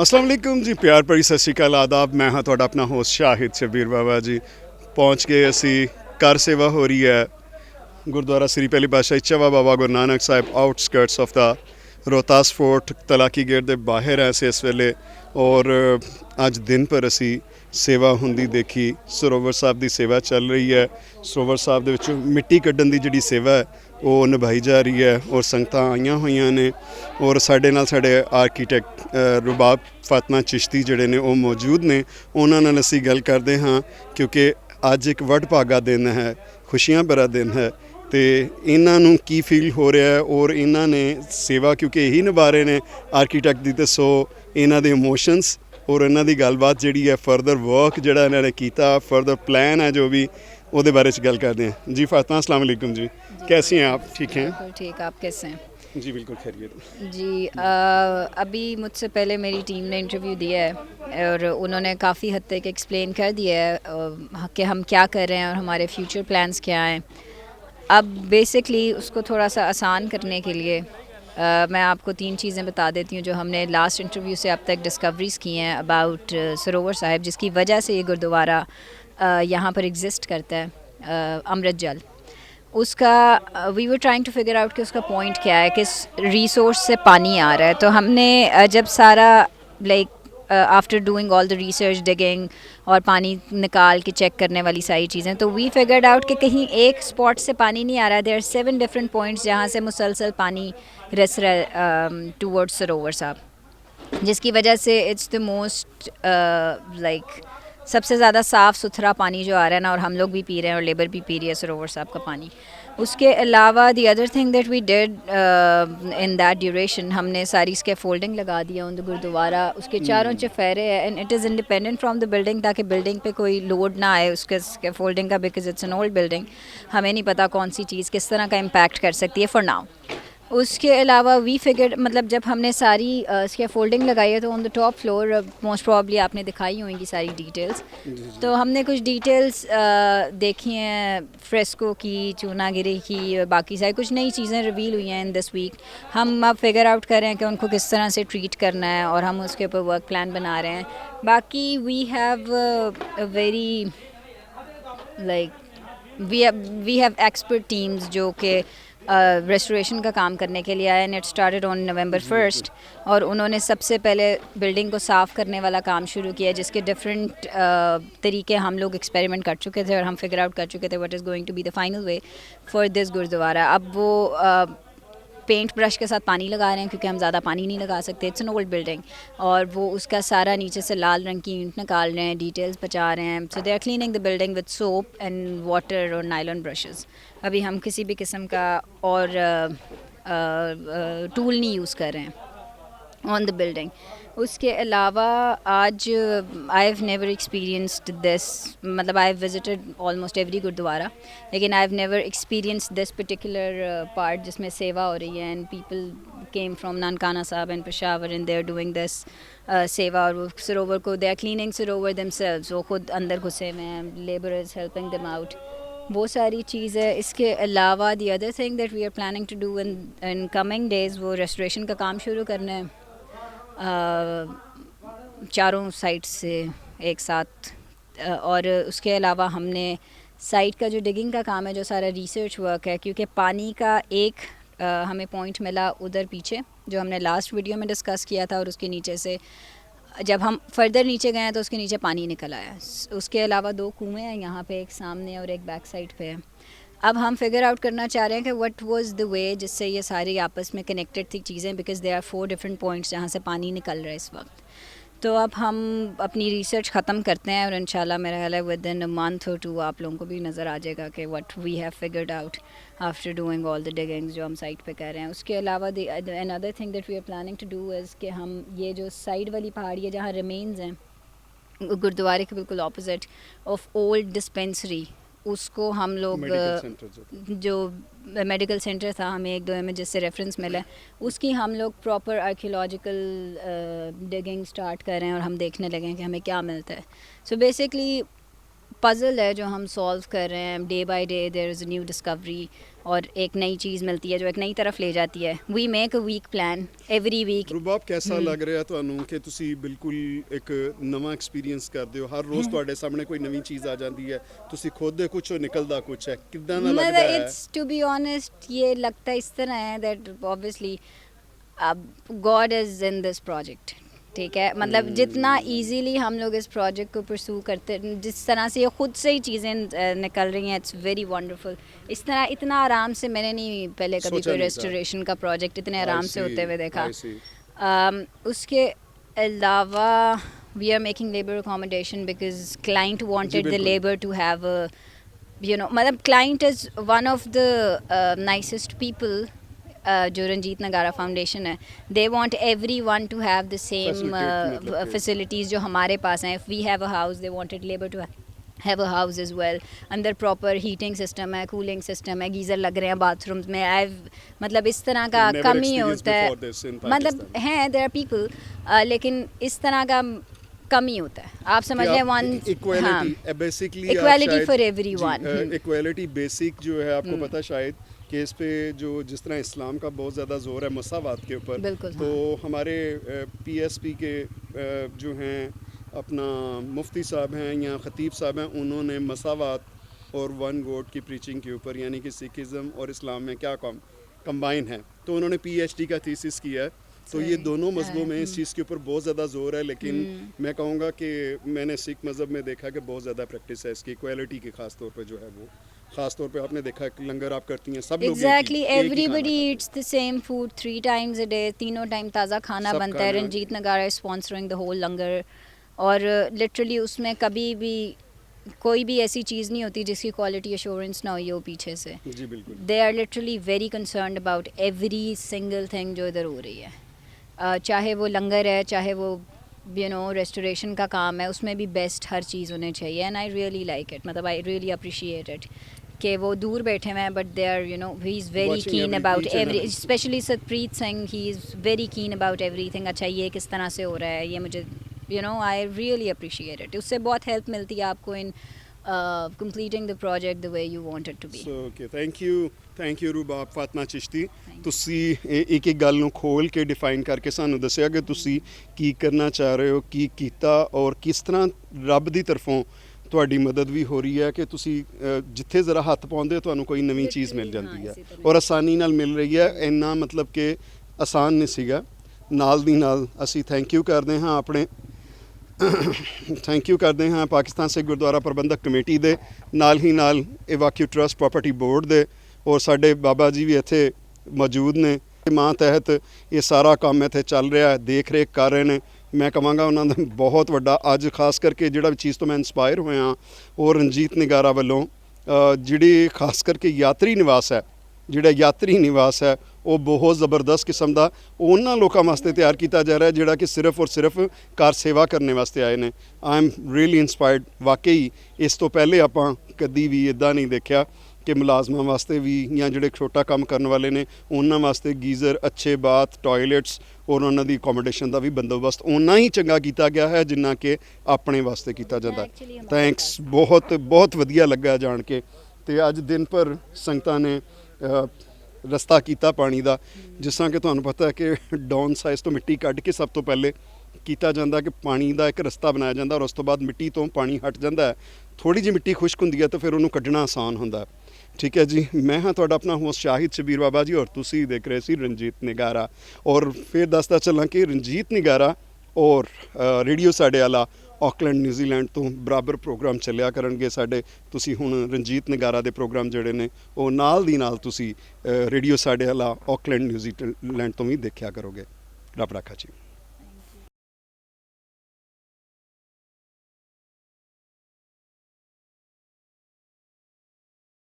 ਅਸਲਾਮ ਵਾਲੇਕੁਮ ਜੀ, ਪਿਆਰ ਭਰੀ ਸਤਿ ਸ਼੍ਰੀ ਅਕਾਲ, ਆਦਾਬ। ਮੈਂ ਹਾਂ ਤੁਹਾਡਾ ਆਪਣਾ ਹੋਸਟ ਸ਼ਾਹਿਦ ਸ਼ਬੀਰ ਬਾਬਾ ਜੀ। ਪਹੁੰਚ ਗਏ ਅਸੀਂ, ਕਾਰ ਸੇਵਾ ਹੋ ਰਹੀ ਹੈ ਗੁਰਦੁਆਰਾ ਸ੍ਰੀ ਪਹਿਲੀ ਪਾਤਸ਼ਾਹੀ ਚਵਾ Baba Guru Nanak Sahib, ਆਊਟਸਕਰਟਸ of the Rohtas fort, ਤਲਾਕੀ gate ਦੇ ਬਾਹਰ ਹੈ ਅਸੀਂ ਇਸ ਵੇਲੇ। ਔਰ ਅੱਜ ਦਿਨ ਭਰ ਅਸੀਂ ਸੇਵਾ ਹੁੰਦੀ ਦੇਖੀ। ਸਰੋਵਰ ਸਾਹਿਬ ਦੀ ਸੇਵਾ ਚੱਲ ਰਹੀ ਹੈ। ਸਰੋਵਰ ਸਾਹਿਬ ਦੇ ਵਿੱਚੋਂ ਮਿੱਟੀ ਕੱਢਣ ਦੀ ਜਿਹੜੀ ਸੇਵਾ ਹੈ ਉਹ ਨਿਭਾਈ ਜਾ ਰਹੀ ਹੈ ਔਰ ਸੰਗਤਾਂ ਆਈਆਂ ਹੋਈਆਂ ਨੇ। ਔਰ ਸਾਡੇ ਨਾਲ ਸਾਡੇ ਆਰਕੀਟੈਕਟ ਰੁਬਾਬ ਫਾਤਮਾ ਚਿਸ਼ਤੀ ਜਿਹੜੇ ਨੇ ਉਹ ਮੌਜੂਦ ਨੇ। ਉਹਨਾਂ ਨਾਲ ਅਸੀਂ ਗੱਲ ਕਰਦੇ ਹਾਂ ਕਿਉਂਕਿ ਅੱਜ ਇੱਕ ਵਡਭਾਗਾ ਦਿਨ ਹੈ, ਖੁਸ਼ੀਆਂ ਭਰਾ ਦਿਨ ਹੈ, ਅਤੇ ਇਹਨਾਂ ਨੂੰ ਕੀ ਫੀਲ ਹੋ ਰਿਹਾ ਹੈ ਔਰ ਇਹਨਾਂ ਨੇ ਸੇਵਾ ਕਿਉਂਕਿ ਇਹੀ ਨਿਭਾ ਰਹੇ ਨੇ ਆਰਕੀਟੈਕਟ ਦੀ, ਅਤੇ ਸੋ ਇਹਨਾਂ ਦੇ ਇਮੋਸ਼ਨਸ ਔਰ ਇਹਨਾਂ ਦੀ ਗੱਲਬਾਤ ਜਿਹੜੀ ਹੈ, ਫਰਦਰ ਵਰਕ ਜਿਹੜਾ ਇਹਨਾਂ ਨੇ ਕੀਤਾ, ਫਰਦਰ ਪਲਾਨ ਹੈ ਜੋ भी, ਉਹਦੇ ਬਾਰੇ 'ਚ ਗੱਲ ਕਰਦੇ हैं। जी फातिमा, अस्सलाम वालेकुम जी, कैसी हैं आप? ठीक हैं? बिल्कुल ठीक। आप कैसे हैं? जी बिल्कुल खैरियत जी अभी मुझसे पहले मेरी टीम ने इंटरव्यू दिया है और उन्होंने काफ़ी हद तक एक्सप्लेन कर दिया है कि हम क्या कर रहे हैं और हमारे फ्यूचर प्लान्स क्या हैं। अब बेसिकली उसको थोड़ा सा आसान करने के लिए मैं आपको 3 चीज़ें बता देती हूँ जो हमने लास्ट इंटरव्यू से अब तक डिस्कवरीज़ की हैं अबाउट सरोवर साहिब, जिसकी वजह से ये गुरुद्वारा यहाँ पर एग्जिस्ट करता है, अमृत जल। उसका we were trying to figure out कि उसका पॉइंट क्या है, किस रिसोर्स से पानी आ रहा है। तो हमने जब सारा like after doing all the research, digging और पानी निकाल के चेक करने वाली सारी चीज़ें, तो वी फिगर्ड आउट कि कहीं एक स्पॉट से पानी नहीं आ रहा है। देयर आर 7 डिफरेंट पॉइंट्स जहाँ से मुसलसल पानी रस रहा है टूवर्ड्स सरोवर साहब, जिसकी वजह से इट्स द मोस्ट लाइक सबसे ज़्यादा साफ़ सुथरा पानी जो आ रहा है ना, और हम लोग भी पी रहे हैं और लेबर भी पी रही है सरोवर साहब का पानी। उसके अलावा the other thing that we did in that duration, हमने सारी स्कैफोल्डिंग लगा दिया उन गुरुद्वारा, उसके चारों चफेरे है, and it is independent from the building, ताकि बिल्डिंग पे कोई लोड ना आए उसके स्कैफोल्डिंग का, because it's an old building. हमें नहीं पता कौन सी चीज़ किस तरह का इम्पैक्ट कर सकती है फॉर नाउ। उसके अलावा वी फिगर मतलब जब हमने सारी स्कैफोल्डिंग लगाई है तो on the top floor most probably आपने दिखाई होंगी सारी डिटेल्स, तो हमने कुछ डिटेल्स देखी हैं फ्रेस्को की, चूनागिरी की, बाकी सारी कुछ नई चीज़ें रिवील हुई हैं इन दिस वीक। हम अब फिगर आउट कर रहे हैं कि उनको किस तरह से ट्रीट करना है और हम उसके ऊपर वर्क प्लान बना रहे हैं। बाकी we have a very like we have expert teams जो कि रेस्टोरेशन का काम करने के लिए आए, and it started on November 1st, और उन्होंने सबसे पहले बिल्डिंग को साफ़ करने वाला काम शुरू किया, जिसके डिफरेंट तरीके हम लोग एक्सपेरिमेंट कर चुके थे और हम फिगर आउट कर चुके थे what is going to be the final way for this gurdwara. अब वो पेंट ब्रश के साथ पानी लगा रहे हैं क्योंकि हम ज़्यादा पानी नहीं लगा सकते, इट्स एन ओल्ड बिल्डिंग, और वो उसका सारा नीचे से लाल रंग की ईंट निकाल रहे हैं, डिटेल्स बचा रहे हैं। So they are cleaning the building with soap and water और नायलॉन ब्रशेस। अभी हम किसी भी किस्म का और टूल नहीं यूज़ कर रहे हैं ऑन द बिल्डिंग। उसके अलावा आज I have never experienced this, मतलब I have visited almost every gurdwara, लेकिन I have never experienced this particular part जिसमें सेवा हो रही है, and people came from Nankana Sahib and Peshawar and they are doing this seva, और वो सरोवर को they are cleaning sarovar themselves, वो खुद अंदर घुसे हुए हैं, labour is helping them out, वो सारी चीज़ है। इसके अलावा the other thing that we are planning to do in coming days, वो रेस्टोरेशन का काम शुरू करना है चारों साइड से एक साथ। और उसके अलावा हमने साइट का जो डिगिंग का काम है, जो सारा रिसर्च वर्क है, क्योंकि पानी का एक हमें पॉइंट मिला उधर पीछे जो हमने लास्ट वीडियो में डिस्कस किया था, और उसके नीचे से जब हम फर्दर नीचे गए हैं तो उसके नीचे पानी निकल आया। उसके अलावा 2 कुएँ हैं यहाँ पे, एक सामने और एक बैक साइड पे है। अब हम फिगर आउट करना चाह रहे हैं कि व्हाट वाज द वे जिससे ये सारी आपस में कनेक्टेड थी चीज़ें, because they are 4 different points जहाँ से पानी निकल रहा है इस वक्त। तो अब हम अपनी रिसर्च ख़त्म करते हैं और इंशाल्लाह मेरा ख्याल है विद इन अ मंथ और 2 आप लोगों को भी नज़र आ जाएगा कि what we have figured out after doing all the diggings जो हम साइट पे कर रहे हैं। उसके अलावा another thing that we are planning to do is कि हम ये जो साइड वाली पहाड़ी है जहाँ रिमेन्स हैं गुरुद्वारे के बिल्कुल ऑपोजिट ऑफ ओल्ड डिस्पेंसरी, उसको हम लोग जो मेडिकल सेंटर था, हमें 1-2 में जिससे रेफरेंस मिला है, उसकी हम लोग प्रॉपर आर्कियोलॉजिकल डिगिंग स्टार्ट कर रहे हैं और हम देखने लगे हैं कि हमें क्या मिलता है। सो बेसिकली पज़ल है जो हम सॉल्व कर रहे हैं, day by day there is a new discovery और एक नई चीज़ मिलती है जो एक नई तरफ ले जाती है. We make a week plan every week. ਰੂਬਾਬ ਕਿਹਦਾ ਲੱਗ ਰਿਹਾ ਤੁਹਾਨੂੰ ਕਿ ਤੁਸੀਂ ਬਿਲਕੁਲ ਇੱਕ ਨਵਾਂ ਐਕਸਪੀਰੀਅੰਸ ਕਰਦੇ ਹੋ, ਹਰ ਰੋਜ਼ ਤੁਹਾਡੇ ਸਾਹਮਣੇ ਕੋਈ ਨਵੀਂ ਚੀਜ਼ ਆ ਜਾਂਦੀ ਹੈ, ਤੁਸੀਂ ਖੁਦ ਦੇ ਕੁਝ ਨਿਕਲਦਾ ਕੁਝ ਹੈ, ਕਿੱਦਾਂ ਦਾ ਲੱਗਦਾ मतलब ਹੈ? इट्स टू बी ऑनेस्ट ये लगता इस तरह है that obviously God is in this project. ठीक है, मतलब जितना इजीली हम लोग इस प्रोजेक्ट को परसू करते, जिस तरह से ये खुद से ही चीज़ें निकल रही हैं, इट्स वेरी वंडरफुल. इस तरह इतना आराम से मैंने नहीं पहले कभी सोचा कोई नहीं था. रेस्टोरेशन का प्रोजेक्ट इतने I आराम से see, होते हुए देखा. I see. उसके अलावा we are making labour accommodation because client wanted the बिल्कुल. लेबर टू हैव मतलब client is one of the nicest people. जो रंजीत नगारा फाउंडेशन है, they want everyone to have the same Facilitate मतलब फैसिलिटीज़ जो हमारे पास हैं. If we have a house they wanted labour to have a house as well. अंदर proper heating system है, cooling system है, गीज़र लग रहे हैं बाथरूम्स में. मतलब इस तरह का Never कम ही experienced होता है. before this in मतलब Pakistan. हैं देयर आर पीपल, लेकिन इस तरह का कम ही होता है. आप समझ लें one equality basically Equality for everyone. Equality basic जो है आपको पता शायद कि इस पे जो जिस तरह इस्लाम का बहुत ज़्यादा जोर है मसावात के ऊपर, बिल्कुल, तो हमारे पीएसपी के जो हैं अपना मुफ्ती साहब हैं या ख़तीब साहब हैं, उन्होंने मसावात और वन गॉड की प्रीचिंग के ऊपर, यानी कि सिखिज़म और इस्लाम में क्या कंबाइन है, तो उन्होंने पीएचडी का थीसिस किया है. तो ये दोनों मज़हबों में इस चीज़ के ऊपर बहुत ज़्यादा ज़ोर है, लेकिन मैं कहूँगा कि मैंने सिख मज़हब में देखा कि बहुत ज़्यादा प्रैक्टिस है इसकी इक्वालिटी की, ख़ास तौर पे जो है वो ख़ास तौर पे आपने देखा कि लंगर आप करती हैं, सब लोग एग्जैक्टली एक ही खाना एवरीबडी खाते eats the same food 3 times a day. तीनों टाइम ताज़ा खाना सब बनता है. खाना- रंजीत नगारा इज स्पॉन्सरिंग द होल लंगर. और लिटरली उसमें कभी भी कोई भी ऐसी चीज़ नहीं होती जिसकी क्वालिटी एश्योरेंस ना हुई हो पीछे से. हैं. जी बिल्कुल. They are literally very concerned about every single thing जो इधर हो रही है. चाहे वो लंगर है, चाहे वो रेस्टोरेशन का काम है, उसमें भी बेस्ट हर चीज़ होनी चाहिए. And I really like it, मतलब आई रियली अप्रिशिएट इट कि वो दूर बैठे हुए हैं, but they are he is very Watching keen every- about each and every, every- specially Satpreet Singh, he is very keen about everything. अच्छा ये किस तरह से हो रहा है, ये मुझे आई रियली अप्रिशिएट इट. उससे बहुत हेल्प मिलती है आपको इन completing the project the way you want it to be. So okay, thank you ਰੂਬਾਬ Fatima Chishti. ਤੁਸੀਂ ਇੱਕ ਇੱਕ ਗੱਲ ਨੂੰ ਖੋਲ ਕੇ ਡਿਫਾਈਨ ਕਰਕੇ ਸਾਨੂੰ ਦੱਸਿਆ ਕਿ ਤੁਸੀਂ ਕੀ ਕਰਨਾ ਚਾਹ ਰਹੇ ਹੋ, ਕੀ ਕੀਤਾ ਔਰ ਕਿਸ ਤਰ੍ਹਾਂ ਰੱਬ ਦੀ ਤਰਫੋਂ ਤੁਹਾਡੀ ਮਦਦ ਵੀ ਹੋ ਰਹੀ ਹੈ ਕਿ ਤੁਸੀਂ ਜਿੱਥੇ ਜ਼ਰਾ ਹੱਥ ਪਾਉਂਦੇ ਹੋ ਤੁਹਾਨੂੰ ਕੋਈ ਨਵੀਂ ਚੀਜ਼ ਮਿਲ ਜਾਂਦੀ ਹੈ ਔਰ ਆਸਾਨੀ ਨਾਲ ਮਿਲ ਰਹੀ ਹੈ. ਇੰਨਾ ਮਤਲਬ ਕਿ ਆਸਾਨ ਨਹੀਂ ਸੀਗਾ. ਨਾਲ ਦੀ ਨਾਲ ਅਸੀਂ ਥੈਂਕ ਯੂ ਕਰਦੇ ਹਾਂ ਆਪਣੇ ਥੈਂਕ ਯੂ ਕਰਦੇ ਹਾਂ ਪਾਕਿਸਤਾਨ ਸਿੱਖ ਗੁਰਦੁਆਰਾ ਪ੍ਰਬੰਧਕ ਕਮੇਟੀ ਦੇ, ਨਾਲ ਹੀ ਨਾਲ ਇਵਾਕਿਊ ਟਰਸਟ ਪ੍ਰਾਪਰਟੀ ਬੋਰਡ ਦੇ, ਔਰ ਸਾਡੇ ਬਾਬਾ ਜੀ ਵੀ ਇੱਥੇ ਮੌਜੂਦ ਨੇ. ਮਾਂ ਤਹਿਤ ਇਹ ਸਾਰਾ ਕੰਮ ਇੱਥੇ ਚੱਲ ਰਿਹਾ ਹੈ, ਦੇਖ ਰੇਖ ਕਰ ਰਹੇ ਨੇ. ਮੈਂ ਕਹਾਂਗਾ ਉਹਨਾਂ ਦਾ ਬਹੁਤ ਵੱਡਾ ਅੱਜ ਖਾਸ ਕਰਕੇ ਜਿਹੜਾ ਚੀਜ਼ ਤੋਂ ਮੈਂ ਇਨਸਪਾਇਰ ਹੋਇਆ ਉਹ ਰਣਜੀਤ ਨਿਗਾਰਾ ਵੱਲੋਂ ਜਿਹੜੀ ਖਾਸ ਕਰਕੇ ਯਾਤਰੀ ਨਿਵਾਸ ਹੈ, ਜਿਹੜਾ ਯਾਤਰੀ ਨਿਵਾਸ ਹੈ ਉਹ ਬਹੁਤ ਜ਼ਬਰਦਸਤ ਕਿਸਮ ਦਾ ਉਹਨਾਂ ਲੋਕਾਂ ਵਾਸਤੇ ਤਿਆਰ ਕੀਤਾ ਜਾ ਰਿਹਾ ਜਿਹੜਾ ਕਿ ਸਿਰਫ ਔਰ ਸਿਰਫ ਕਾਰ ਸੇਵਾ ਕਰਨ ਵਾਸਤੇ ਆਏ ਨੇ. I am really inspired. ਵਾਕਈ ਇਸ ਤੋਂ ਪਹਿਲੇ ਆਪਾਂ ਕਦੀ ਵੀ ਇੱਦਾਂ ਨਹੀਂ ਦੇਖਿਆ ਕਿ ਮੁਲਾਜ਼ਮਾਂ ਵਾਸਤੇ ਵੀ ਜਾਂ ਜਿਹੜੇ ਛੋਟਾ ਕੰਮ ਕਰਨ ਵਾਲੇ ਨੇ ਉਹਨਾਂ ਵਾਸਤੇ ਗੀਜ਼ਰ, ਅੱਛੇ ਬਾਥ, ਟਾਇਲਟਸ ਔਰ ਉਹਨਾਂ ਦੀ ਅਕੋਮੋਡੇਸ਼ਨ ਦਾ ਵੀ ਬੰਦੋਬਸਤ ਓਨਾ ਹੀ ਚੰਗਾ ਕੀਤਾ ਗਿਆ ਹੈ ਜਿੰਨਾ ਕਿ ਆਪਣੇ ਵਾਸਤੇ ਕੀਤਾ ਜਾਂਦਾ. ਥੈਂਕਸ, ਬਹੁਤ ਬਹੁਤ ਵਧੀਆ ਲੱਗਾ ਜਾਣ ਕੇ. ਤੇ ਅੱਜ ਦਿਨ ਭਰ ਸੰਗਤਾਂ ਨੇ ਰਸਤਾ ਕੀਤਾ ਪਾਣੀ ਦਾ, ਜਿਸ ਤਰ੍ਹਾਂ ਕਿ ਤੁਹਾਨੂੰ ਪਤਾ ਹੈ ਕਿ ਡਾਊਨ ਸਾਈਜ਼ ਤੋਂ ਮਿੱਟੀ ਕੱਢ ਕੇ ਸਭ ਤੋਂ ਪਹਿਲੇ ਕੀਤਾ ਜਾਂਦਾ ਕਿ ਪਾਣੀ ਦਾ ਇੱਕ ਰਸਤਾ ਬਣਾਇਆ ਜਾਂਦਾ ਔਰ ਉਸ ਤੋਂ ਬਾਅਦ ਮਿੱਟੀ ਤੋਂ ਪਾਣੀ ਹਟ ਜਾਂਦਾ ਹੈ. ਥੋੜ੍ਹੀ ਜਿਹੀ ਮਿੱਟੀ ਖੁਸ਼ਕ ਹੁੰਦੀ ਹੈ ਤਾਂ ਫਿਰ ਉਹਨੂੰ ਕੱਢਣਾ ਆਸਾਨ ਹੁੰਦਾ. ਠੀਕ ਹੈ ਜੀ, ਮੈਂ ਹਾਂ ਤੁਹਾਡਾ ਆਪਣਾ ਹੋਸਟ ਸ਼ਾਹਿਦ ਸ਼ਬੀਰ ਬਾਬਾ ਜੀ ਔਰ ਤੁਸੀਂ ਦੇਖ ਰਹੇ ਸੀ ਰਣਜੀਤ ਨਿਗਾਰਾ. ਔਰ ਫਿਰ ਦੱਸਦਾ ਚੱਲਾਂ ਕਿ ਰਣਜੀਤ ਨਿਗਾਰਾ ਔਰ ਰੇਡੀਓ ਸਾਡੇ ਵਾਲਾ ਆਕਲੈਂਡ ਨਿਊਜ਼ੀਲੈਂਡ ਤੋਂ ਬਰਾਬਰ ਪ੍ਰੋਗਰਾਮ ਚੱਲਿਆ ਕਰਨਗੇ ਸਾਡੇ. ਤੁਸੀਂ ਹੁਣ ਰਣਜੀਤ ਨਿਗਾਰਾ ਦੇ ਪ੍ਰੋਗਰਾਮ ਜਿਹੜੇ ਨੇ ਉਹ ਨਾਲ ਦੀ ਨਾਲ ਤੁਸੀਂ ਰੇਡੀਓ ਸਾਡੇ ਵਾਲਾ ਆਕਲੈਂਡ ਨਿਊਜ਼ੀਲੈਂਡ ਤੋਂ ਵੀ ਦੇਖਿਆ ਕਰੋਗੇ. ਰੱਬ ਰਾਖਾ ਜੀ.